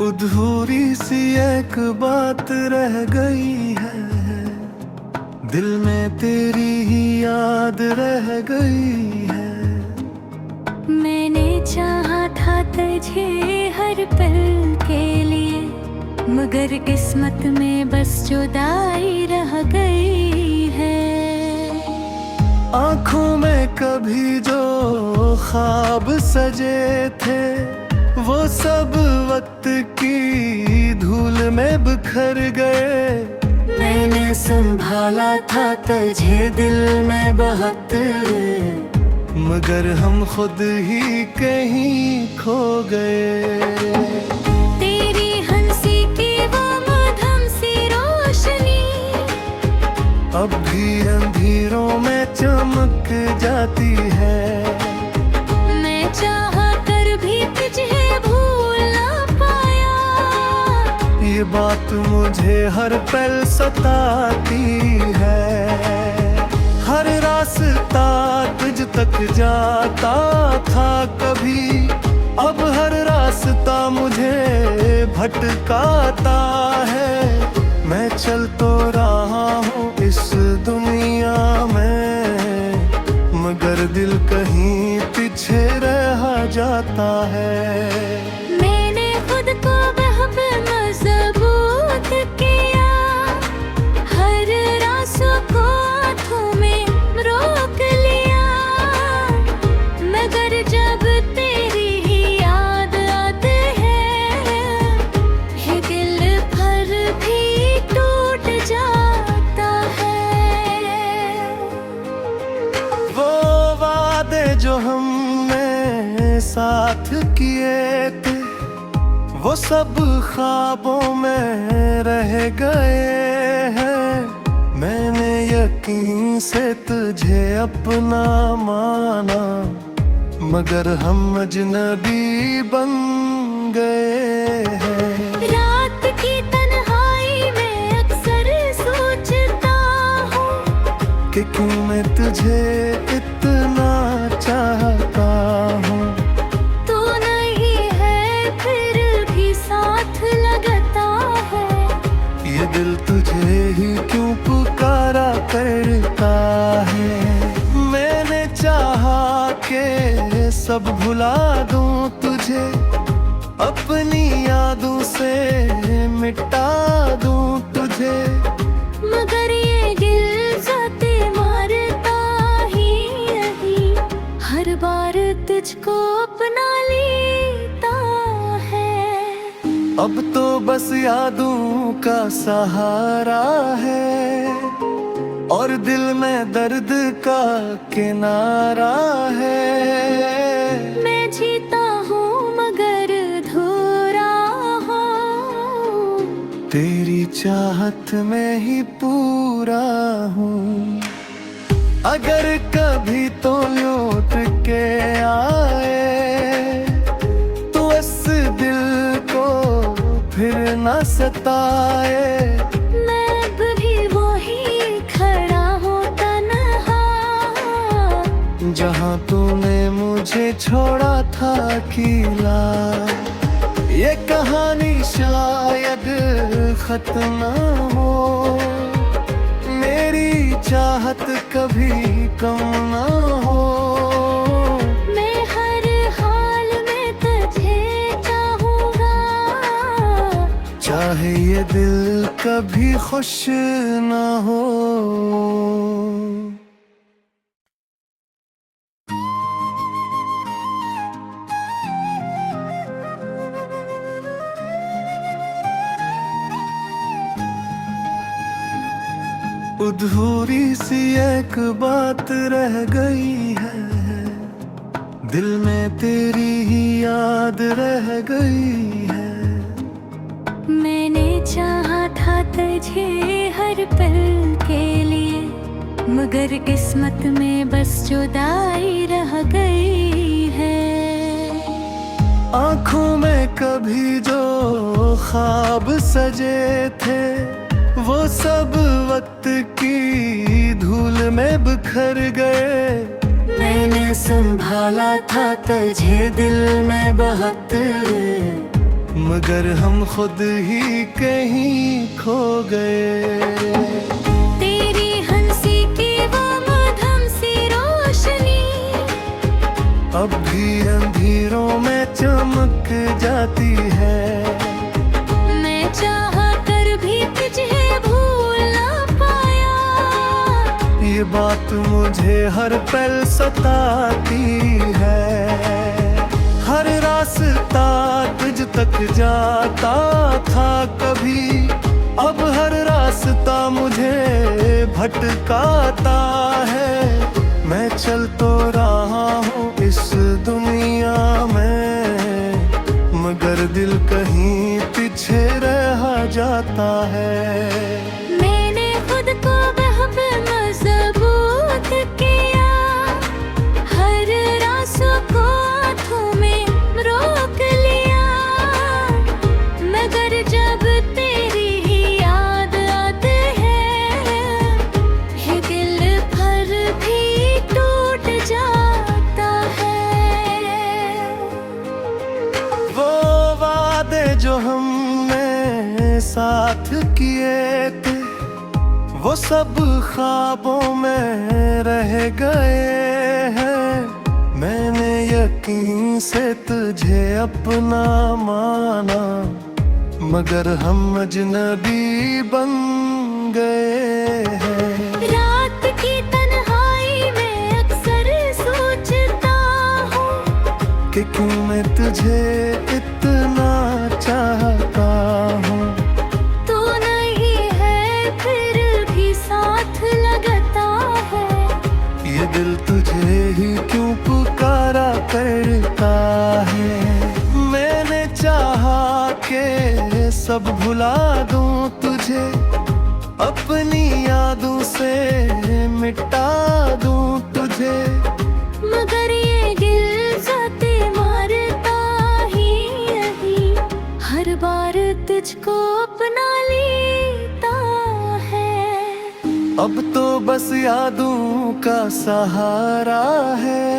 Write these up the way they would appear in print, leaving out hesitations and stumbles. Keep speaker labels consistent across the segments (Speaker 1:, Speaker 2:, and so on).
Speaker 1: अधूरी सी एक बात रह गई है, दिल में तेरी ही याद रह गई है।
Speaker 2: मैंने चाहा था तुझे हर पल के लिए, मगर किस्मत में बस जुदाई रह गई है।
Speaker 1: आँखों में कभी जो ख्वाब सजे थे, वो सब वक्त की धूल में बिखर गए।
Speaker 2: मैंने संभाला था तुझे दिल में बहुत,
Speaker 1: मगर हम खुद ही कहीं खो गए।
Speaker 2: तेरी हंसी की वो मधुम सी रोशनी
Speaker 1: अब भी अंधेरों में चमक जाती है।
Speaker 2: मैं चाहा कर भी तुझे भूल ना पाया।
Speaker 1: ये बात मुझे हर पल सताती है। हर रास्ता तुझ तक जाता था कभी, अब हर रास्ता मुझे भटकाता है। मैं चल तो रहा हूँ इस दुनिया में, मगर दिल कहीं पीछे रह जाता है।
Speaker 2: मैंने खुद को बहुत मजबूत किया, हर रास्तों को हाथों में रोक लिया, मगर जब तेरी ही याद आती है, ये दिल भर भी टूट जाता है।
Speaker 1: वो वादे जो हमने साथ किए थे, वो सब ख्वाबों में रह गए हैं। मैंने यकीन से तुझे अपना माना, मगर हम अजनबी बन गए हैं।
Speaker 2: रात की तन्हाई में अक्सर सोचता हूँ
Speaker 1: कि क्यों मैं तुझे इतना चाहता हूँ।
Speaker 2: तू नहीं है फिर भी साथ लगता है।
Speaker 1: ये दिल तुझे ही क्यों पुकारा करता है। मैंने चाहा के सब भुला दूं तुझे, अपनी यादों से मिटा दूं तुझे,
Speaker 2: मगर ये दिल जाते मारता ही नहीं, हर बार तुझको अपना लेता है।
Speaker 1: अब तो बस यादों का सहारा है, और दिल में दर्द का किनारा है।
Speaker 2: मैं जीता हूँ मगर अधूरा हूँ,
Speaker 1: तेरी चाहत में ही पूरा हूँ। अगर कभी तो लौट के आए, तो इस दिल को फिर न सताए।
Speaker 2: मैं अब भी वही खड़ा हूँ तन्हा,
Speaker 1: जहाँ तूने मुझे छोड़ा था अकेला। ये कहानी शायद खत्म न हो, मेरी चाहत कभी कम न हो।
Speaker 2: मैं हर हाल में तुझे चाहूँगा,
Speaker 1: चाहे ये दिल कभी खुश न हो। अधूरी सी एक बात रह गई है, दिल में तेरी ही याद रह गई है।
Speaker 2: मैंने चाहा था तुझे हर पल के लिए, मगर किस्मत में बस जुदाई रह गई है।
Speaker 1: आँखों में कभी जो ख्वाब सजे थे, वो सब वक्त की धूल में बिखर गए।
Speaker 2: मैंने संभाला था तुझे दिल में बहुत,
Speaker 1: मगर हम खुद ही कहीं खो गए।
Speaker 2: तेरी हंसी की वो मधुम सी रोशनी
Speaker 1: अब भी अंधेरों में चमक जाती है।
Speaker 2: मैं चाह कर भी तुझे भूल ना पाया।
Speaker 1: ये बात मुझे हर पल सताती है। हर रास्ता तुझ तक जाता था कभी, अब हर रास्ता मुझे भटकाता है। मैं चल तो रहा हूँ इस दुनिया में, मगर दिल कहीं पीछे रह जाता है।
Speaker 2: मैंने खुद को बहुत मजबूत किया, हर रास्तों को हाथों में रोक लिया, मगर जब तेरी ही याद आती है, ये दिल भर भी टूट जाता है।
Speaker 1: वो वादे जो हमने साथ किए थे, वो सब ख्वाबों में रह गए हैं। मैंने यकीन से तुझे अपना माना, मगर हम अजनबी बन गए हैं।
Speaker 2: रात की तन्हाई में अक्सर सोचता हूँ
Speaker 1: कि क्यों मैं तुझे इतना चाहता हूँ।
Speaker 2: तू नहीं है फिर भी साथ लगता है।
Speaker 1: ये दिल तुझे ही क्यों पुकारा करता है। मैंने चाहा के सब भुला दूं तुझे, अपनी यादों से मिटा दूं तुझे,
Speaker 2: मगर ये दिल जाते मारता ही नहीं, हर बार तुझको अपना लेता है।
Speaker 1: अब तो बस यादों का सहारा है,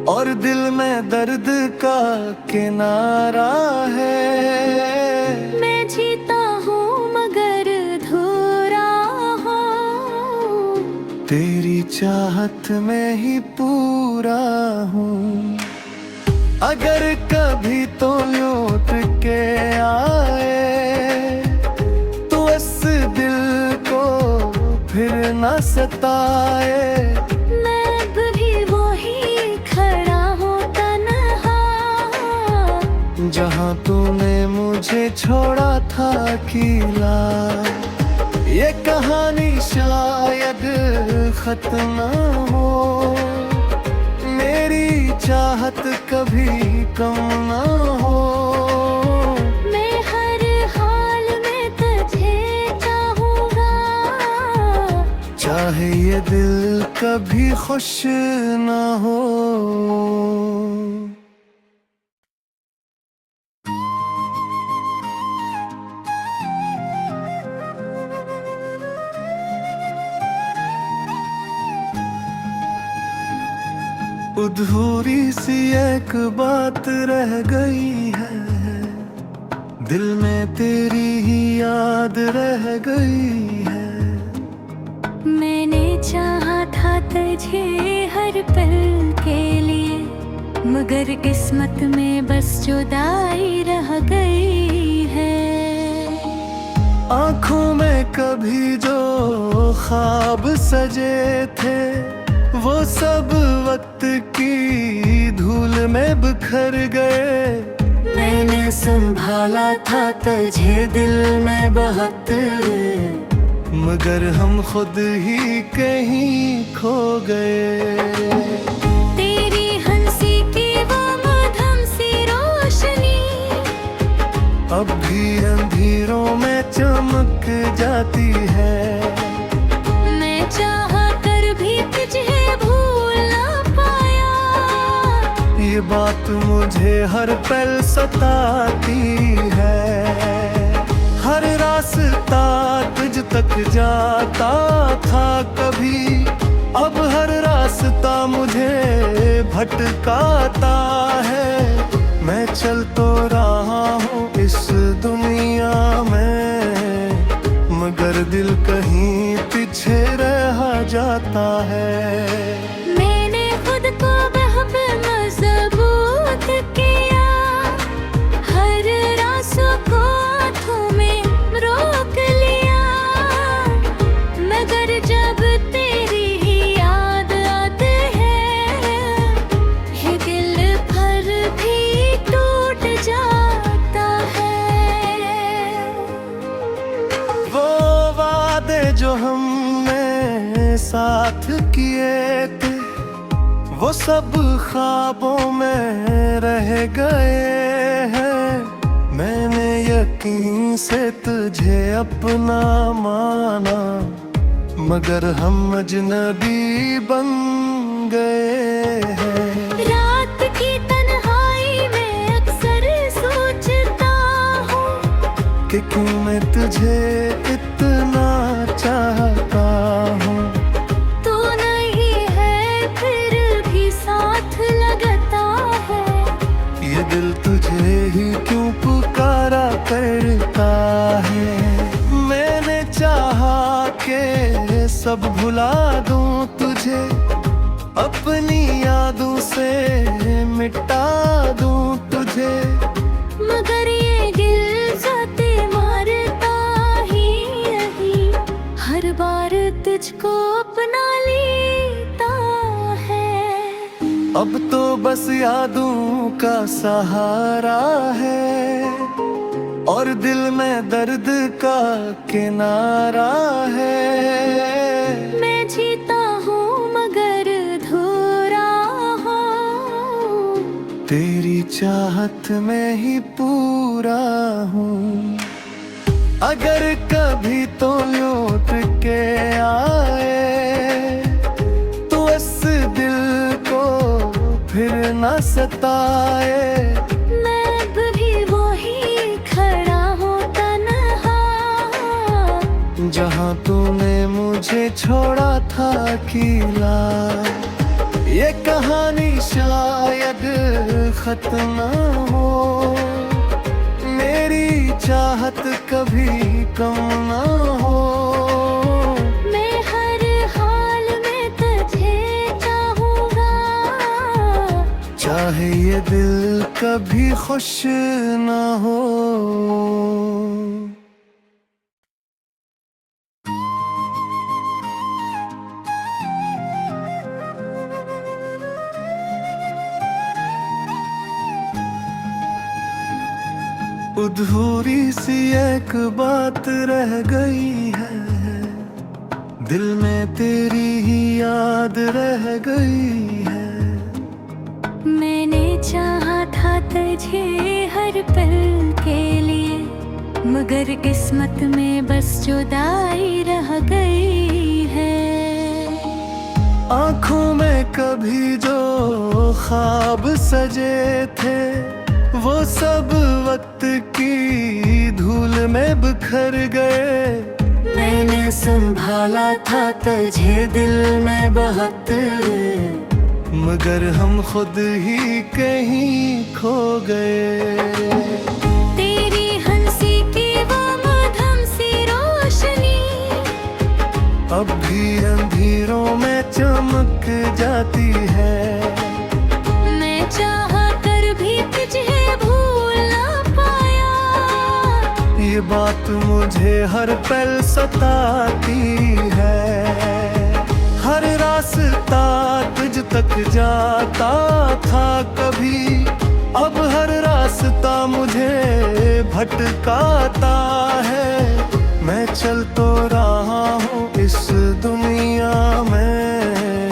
Speaker 1: और दिल में दर्द का किनारा है।
Speaker 2: मैं जीता हूँ मगर अधूरा हूँ,
Speaker 1: तेरी चाहत में ही पूरा हूँ। अगर कभी तो लौट के आए, तो इस दिल को फिर न सताए।
Speaker 2: मैं अब भी वही खड़ा हूँ तन्हा,
Speaker 1: जहाँ तूने मुझे छोड़ा था अकेला। ये कहानी शायद खत्म न हो, मेरी चाहत कभी कम न हो।
Speaker 2: मैं हर हाल में तुझे चाहूँगा,
Speaker 1: चाहे ये दिल कभी खुश न हो। अधूरी सी एक बात रह गई है, दिल में तेरी ही याद रह गई है।
Speaker 2: मैंने चाहा था तुझे हर पल के लिए, मगर किस्मत में बस जुदाई रह गई है।
Speaker 1: आँखों में कभी जो ख्वाब सजे थे, वो सब वक्त की धूल में बिखर गए। मैंने संभाला था तुझे दिल में बहुत, मगर हम खुद ही कहीं खो गए।
Speaker 2: तेरी हंसी की वो मधुम सी रोशनी
Speaker 1: अब भी अंधेरों में चमक जाती है।
Speaker 2: मैं चाह कर भी तुझे भूल ना पाया।
Speaker 1: ये बात मुझे हर पल सताती है। हर रास्ता तुझ तक जाता था कभी, अब हर रास्ता मुझे भटकाता है। मैं चल तो रहा हूँ इस दुनिया में, मगर दिल कहीं पीछे रह जाता है।
Speaker 2: मैंने खुद को बहुत मजबूत किया, हर रास्तों को हाथों में रोक लिया, मगर जब तेरी ही याद आती है, ये दिल भर भी टूट जाता है।
Speaker 1: वो वादे जो हमने साथ किए थे, वो सब ख्वाबों में रह गए हैं। मैंने यकीन से तुझे अपना माना, मगर हम अजनबी बन गए हैं।
Speaker 2: रात की तन्हाई में अक्सर सोचता हूँ
Speaker 1: कि क्यों मैं तुझे इतना चाहता हूँ।
Speaker 2: तू नहीं है फिर भी साथ लगता है,
Speaker 1: ये दिल तुझे ही क्यों पुकारा करता है। मैंने चाहा के सब भुला दूं तुझे, अपनी यादों से मिटा दूं तुझे,
Speaker 2: मगर ये दिल जाते मारता ही नहीं, हर बार तुझको अपना लेता है।
Speaker 1: अब तो बस यादों का सहारा है, और दिल में दर्द का किनारा है।
Speaker 2: मैं जीता हूँ मगर अधूरा हूँ,
Speaker 1: तेरी चाहत में ही पूरा हूँ। अगर कभी तो लौट के आए, तो इस दिल को फिर न सताए।
Speaker 2: मैं अब भी वही खड़ा हूँ तन्हा,
Speaker 1: जहाँ तूने मुझे छोड़ा था अकेला। ये कहानी शायद खत्म न हो, मेरी चाहत कभी कम न हो।
Speaker 2: मैं हर हाल में तुझे चाहूँगा,
Speaker 1: चाहे ये दिल कभी खुश न हो। अधूरी सी एक बात रह गई है, दिल में तेरी ही याद रह गई है।
Speaker 2: मैंने चाहा था तुझे हर पल के लिए, मगर किस्मत में बस जुदाई रह गई है।
Speaker 1: आँखों में कभी जो ख्वाब सजे थे, वो सब वक्त की धूल में बिखर गए। मैंने संभाला था तुझे दिल में बहुत, मगर हम खुद ही कहीं खो गए।
Speaker 2: तेरी हंसी की वो मधुम सी रोशनी
Speaker 1: अब भी अंधेरों में चमक जाती है।
Speaker 2: मैं चाहा कर भी तुझे भूल ना पाया,
Speaker 1: ये बात मुझे हर पल सताती है। हर रास्ता तुझ तक जाता था कभी, अब हर रास्ता मुझे भटकाता है। मैं चल तो रहा हूँ इस दुनिया में,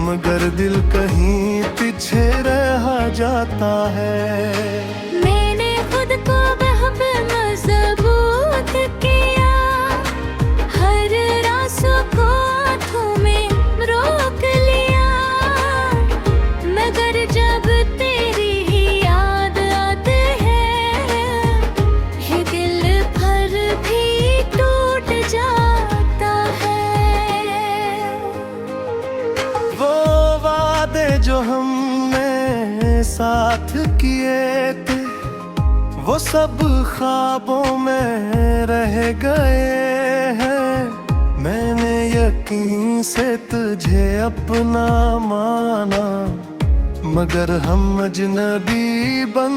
Speaker 1: मगर दिल कहीं पीछे रह जाता है।
Speaker 2: मैंने खुद को बहुत मजबूत किया, हर रास्तों को हाथों में रोक लिया, मगर जब तेरी ही याद आती है, ये दिल भर भी टूट
Speaker 1: साथ किए थे वो सब ख्वाबों में रह गए हैं। मैंने यकीन से तुझे अपना माना, मगर हम अजनबी बन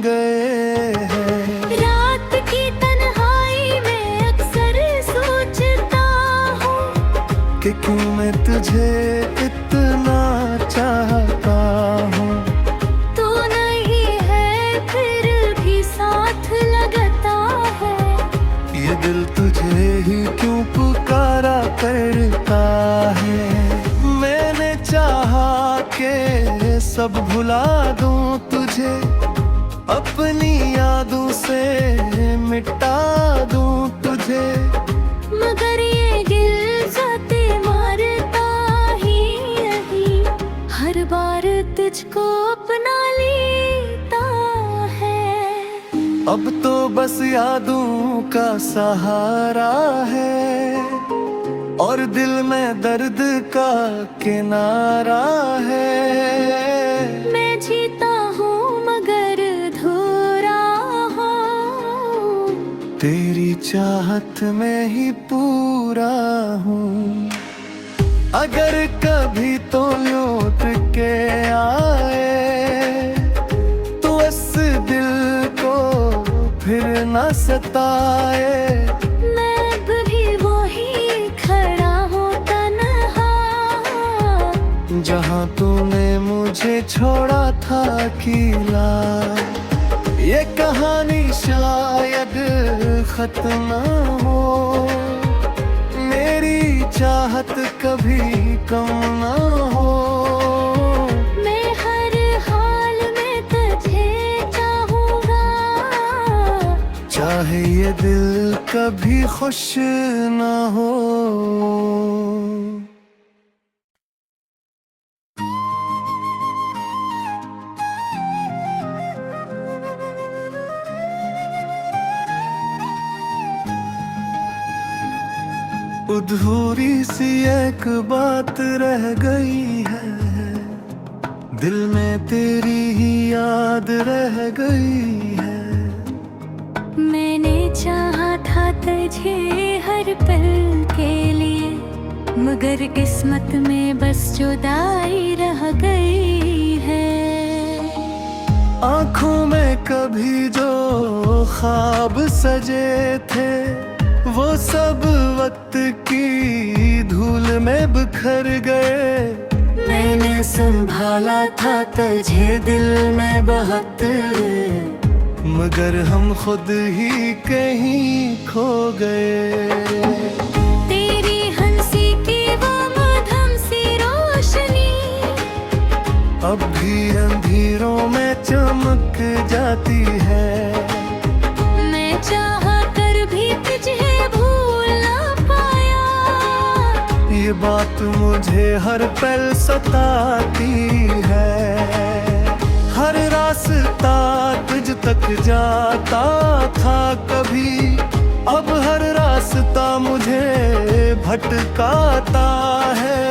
Speaker 1: गए हैं।
Speaker 2: रात की तन्हाई में अक्सर सोचता हूँ
Speaker 1: कि क्यों मैं तुझे इतना चाहता हूँ।
Speaker 2: तू नहीं है फिर भी साथ लगता है।
Speaker 1: ये दिल तुझे ही क्यों पुकारा करता है। मैंने चाहा के सब भुला दूं तुझे, अपनी यादों से मिटा दूं तुझे,
Speaker 2: मगर ये गिल्ज़ते मारता ही नहीं, हर बार तुझको अपना लेता है।
Speaker 1: अब तो बस यादों का सहारा है और दिल में दर्द का किनारा है।
Speaker 2: मैं जीता हूँ मगर अधूरा हूँ,
Speaker 1: तेरी चाहत में ही पूरा हूँ। अगर कभी तो लौट के आए तो इस दिल को फिर न सताए।
Speaker 2: मैं अब भी वही खड़ा हूँ तन्हा,
Speaker 1: जहाँ तूने मुझे छोड़ा था अकेला। ये कहानी शायद खत्म न हो, मेरी चाहत कभी कम न हो।
Speaker 2: मैं हर हाल में तुझे चाहूँगा,
Speaker 1: चाहे ये दिल कभी खुश न हो। अधूरी सी एक बात रह गई है, दिल में तेरी ही याद रह गई है।
Speaker 2: मैंने चाहा था तुझे हर पल के लिए, मगर किस्मत में बस जुदाई रह गई है।
Speaker 1: आँखों में कभी जो ख्वाब सजे थे वो सब वक्त की धूल में बिखर गए। मैंने संभाला था तुझे दिल में बहुत, मगर हम खुद ही कहीं खो गए।
Speaker 2: तेरी हंसी की वो मधुम सी रोशनी
Speaker 1: अब भी अंधेरों में चमक जाती है।
Speaker 2: मैं चाहा कर भी तुझे भूल ना पाया,
Speaker 1: ये बात मुझे हर पल सताती है। हर रास्ता तुझ तक जाता था कभी, अब हर रास्ता मुझे भटकाता है।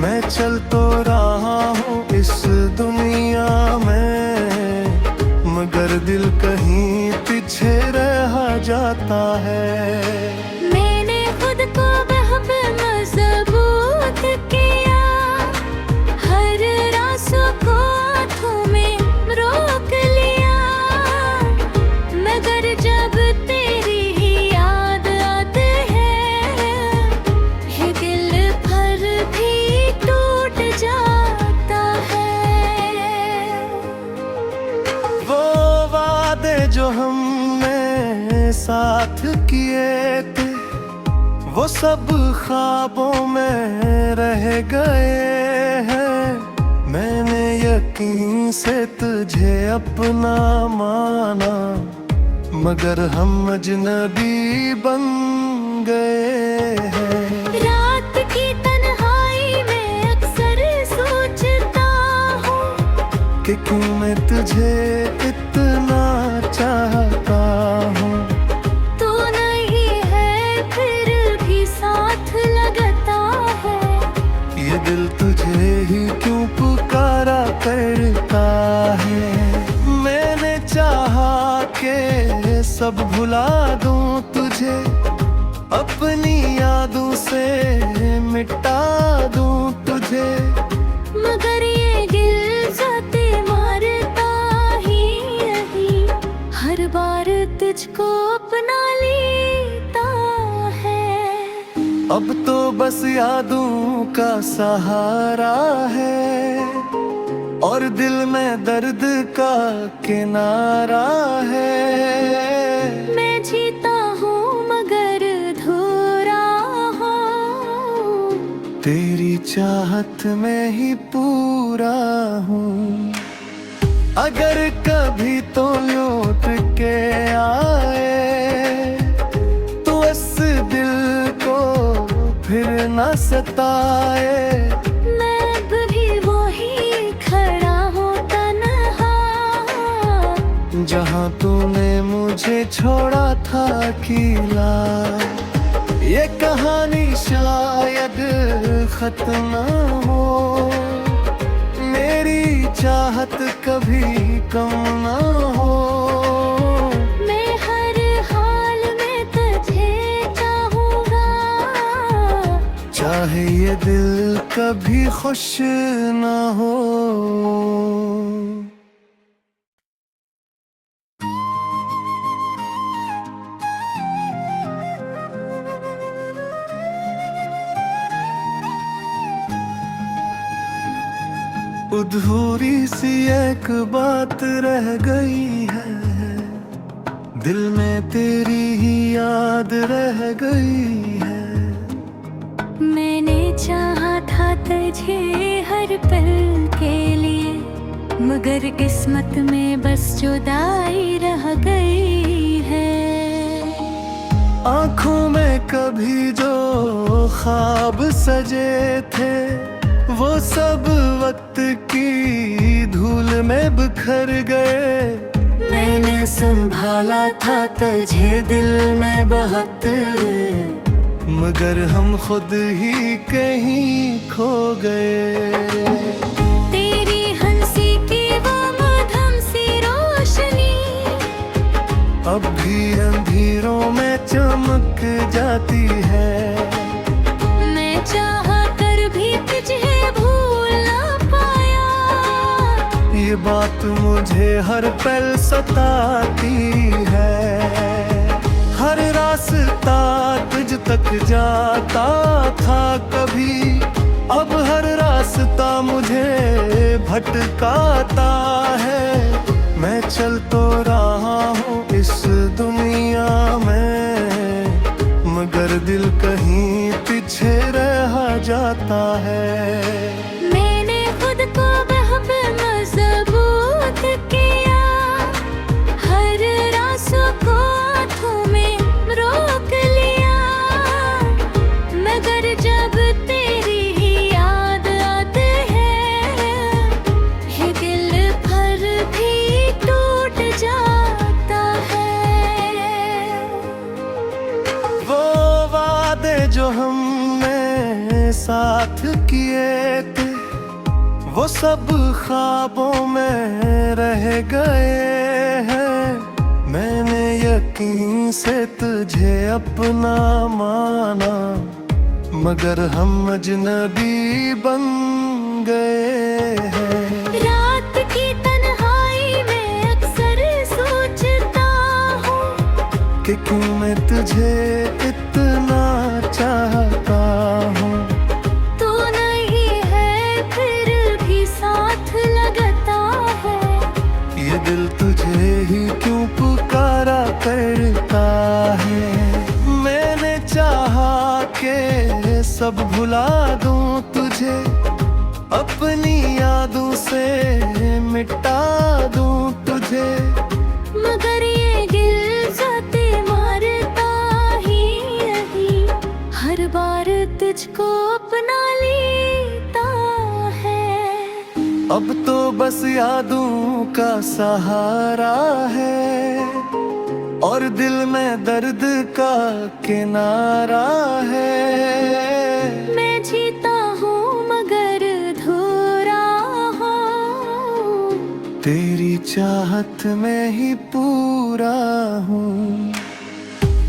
Speaker 1: मैं चल तो रहा हूँ इस दुनिया में, मगर दिल कहीं पीछे रह जाता है।
Speaker 2: मैंने खुद को बहुत मजबूत किया, हर रास्तों को हाथों में रोक लिया, मगर जब तेरी ही याद आती है, ये दिल भर भी टूट जाता है।
Speaker 1: वो वादे जो हमने साथ किए थे वो सब ख्वाबों में रह गए हैं। मैंने यकीन से तुझे अपना माना, मगर हम अजनबी बन गए हैं।
Speaker 2: रात की तन्हाई में अक्सर सोचता हूँ
Speaker 1: कि क्यों मैं तुझे इतना चाहता हूँ।
Speaker 2: तू नहीं है फिर भी साथ लगता है।
Speaker 1: ये दिल तुझे ही क्यों पुकारा करता तुझे, अपनी यादों से मिटा दूं तुझे।
Speaker 2: मगर ये गिल्ज़ते मारता ही नहीं, हर बार तुझको अपना लेता है।
Speaker 1: अब तो बस यादों का सहारा है, और दिल में दर्द का किनारा है।
Speaker 2: मैं जीता हूँ मगर अधूरा हूँ,
Speaker 1: तेरी चाहत में ही पूरा हूँ। अगर कभी तो लौट के आए, तो इस दिल को फिर न सताए।
Speaker 2: मैं अब भी वही खड़ा हूँ तन्हा,
Speaker 1: जहाँ तूने मुझे छोड़ा था अकेला। ये कहानी शायद खत्म न हो, मेरी चाहत कभी कम न हो।
Speaker 2: मैं हर हाल में तुझे चाहूँगा,
Speaker 1: चाहे ये दिल कभी खुश न हो। अधूरी सी एक बात रह गई है, दिल में तेरी ही याद रह गई है।
Speaker 2: मैंने चाहा था तुझे हर पल के लिए, मगर किस्मत में बस जुदाई रह गई है।
Speaker 1: आँखों में कभी जो ख्वाब सजे थे, वो सब वक्त की धूल में बिखर गए। मैंने संभाला था तुझे दिल में बहुत, मगर हम खुद ही कहीं खो गए।
Speaker 2: तेरी हंसी की वो मधुम सी रोशनी
Speaker 1: अब भी अंधेरों में चमक जाती है।
Speaker 2: मैं चाहा कर भी तुझे भूल ना पाया,
Speaker 1: ये बात मुझे हर पल सताती है। हर रास्ता तुझ तक जाता था कभी, अब हर रास्ता मुझे भटकाता है। मैं चल तो रहा हूँ इस दुनिया में, मगर दिल कहीं पीछे रह जाता है।
Speaker 2: मैंने खुद को बहुत मजबूत किया, हर रास्तों को हाथों में रोक लिया, मगर जब तेरी ही याद आती है, ये दिल भर भी टूट जाता है।
Speaker 1: वो वादे जो हमने साथ किए थे, वो सब ख्वाबों में रह गए हैं। मैंने यकीन से तुझे अपना माना, मगर हम अजनबी बन गए हैं।
Speaker 2: रात की तन्हाई में अक्सर सोचता हूँ
Speaker 1: कि क्यों मैं तुझे इतना चाहता हूँ।
Speaker 2: तू नहीं है फिर भी साथ लगता है,
Speaker 1: ये दिल तुझे ही क्यों पुकारा करता है। मैंने चाहा के सब भुला दूं तुझे, अपनी यादों से मिटा दूं तुझे।
Speaker 2: मगर ये गिल्ज़ते मारता ही नहीं, हर बार तुझको अपना लेता है।
Speaker 1: अब तो बस यादों का सहारा है, और दिल में दर्द का किनारा है।
Speaker 2: मैं जीता हूँ मगर अधूरा हूँ,
Speaker 1: तेरी चाहत में ही पूरा हूँ।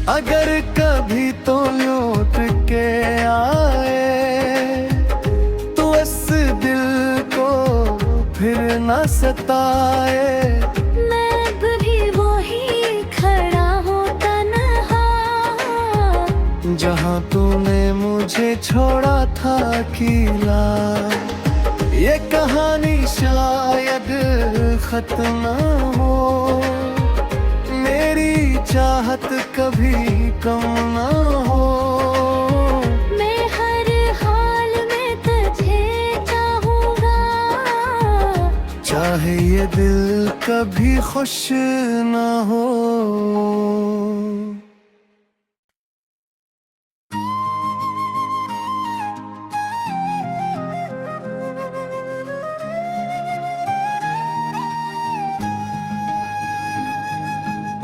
Speaker 1: अगर कभी तो लौट के आए तो इस दिल को फिर न सताए।
Speaker 2: मैं अब भी वही खड़ा हूँ तन्हा,
Speaker 1: जहाँ तूने मुझे छोड़ा था अकेला। ये कहानी शायद खत्म न हो, मेरी चाहत कभी कम न हो।
Speaker 2: मैं हर हाल में तुझे चाहूँगा,
Speaker 1: चाहे ये दिल कभी खुश न हो।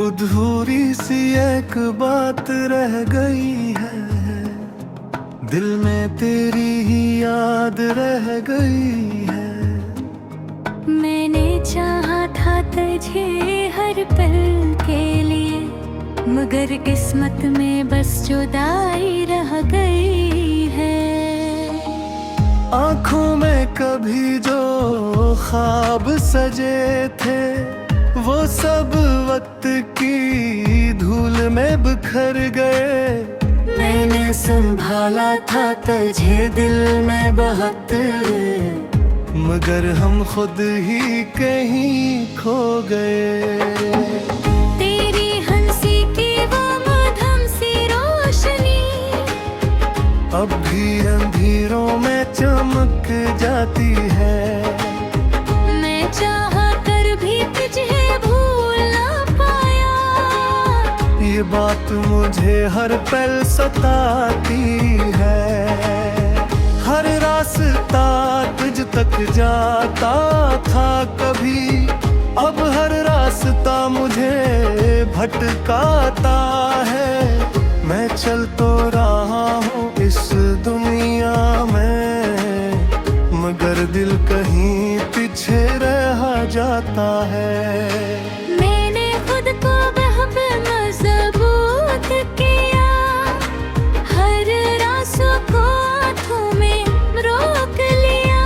Speaker 1: अधूरी सी एक बात रह गई है, दिल में तेरी ही याद रह गई है।
Speaker 2: मैंने चाहा था तुझे हर पल के लिए, मगर किस्मत में बस जुदाई रह गई है।
Speaker 1: आँखों में कभी जो ख्वाब सजे थे, वो सब वक्त की धूल में बिखर गए। मैंने संभाला था तुझे दिल में बहुत, मगर हम खुद ही कहीं खो गए।
Speaker 2: तेरी हंसी की वो मधुम सी रोशनी
Speaker 1: अब भी अंधेरों में चमक जाती है।
Speaker 2: मैं चाहा कर भी तुझे भूल ना पाया,
Speaker 1: ये बात मुझे हर पल सताती है। हर रास्ता तुझ तक जाता था कभी, अब हर रास्ता मुझे भटकाता है। मैं चल तो रहा हूँ इस दुनिया में, मगर दिल कहीं पीछे रह जाता है।
Speaker 2: मैंने खुद को बहुत मजबूत किया, हर रास्तों को हाथों में रोक लिया,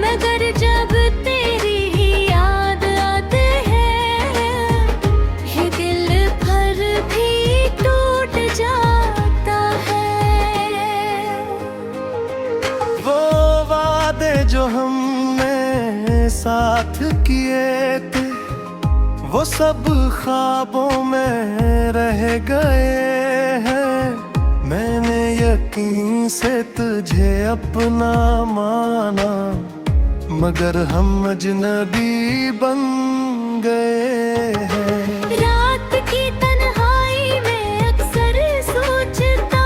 Speaker 2: मगर जब तेरी ही याद आती है, ये दिल भर भी टूट जाता है।
Speaker 1: वो वादे जो हमने साथ किए थे, वो सब ख्वाबों में रह गए हैं। मैंने यकीन से तुझे अपना माना, मगर हम अजनबी बन गए हैं।
Speaker 2: रात की तन्हाई में अक्सर सोचता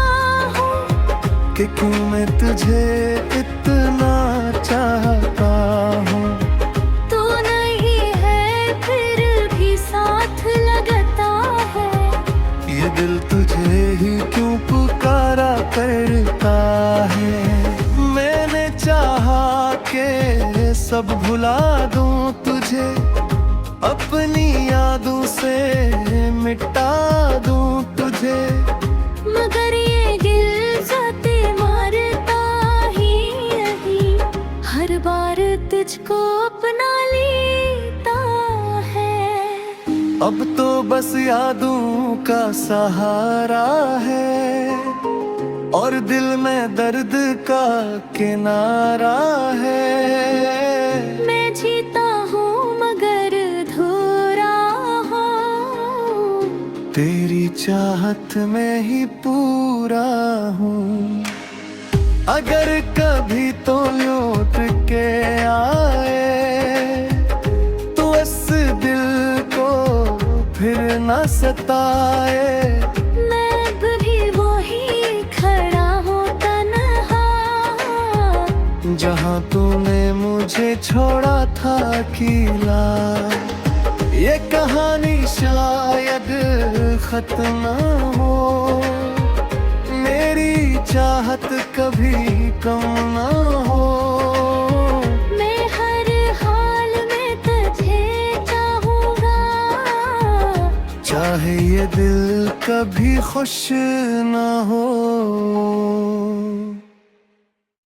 Speaker 2: हूँ
Speaker 1: कि क्यों मैं तुझे इतना चाहता हूँ।
Speaker 2: तू नहीं है फिर भी साथ लगता है,
Speaker 1: ये दिल तुझे ही क्यों पुकारा करता है। मैंने चाहा के सब भुला दूं तुझे, अपनी यादों से मिटा दूं तुझे,
Speaker 2: मगर ये दिल जाते मारता ही नहीं, हर बार तुझको अपना लेता है।
Speaker 1: अब तो बस यादों का सहारा है, और दिल में दर्द का किनारा है।
Speaker 2: मैं जीता हूँ मगर अधूरा हूँ,
Speaker 1: तेरी चाहत में ही पूरा हूँ। अगर कभी तो लौट के आए तो इस दिल को फिर न सताए।
Speaker 2: मैं अब भी वही खड़ा हूँ तन्हा,
Speaker 1: जहाँ तूने मुझे छोड़ा था अकेला। ये कहानी शायद खत्म न हो, मेरी चाहत कभी कम न हो।
Speaker 2: मैं हर हाल में तुझे चाहूँगा,
Speaker 1: चाहे ये दिल कभी खुश ना हो।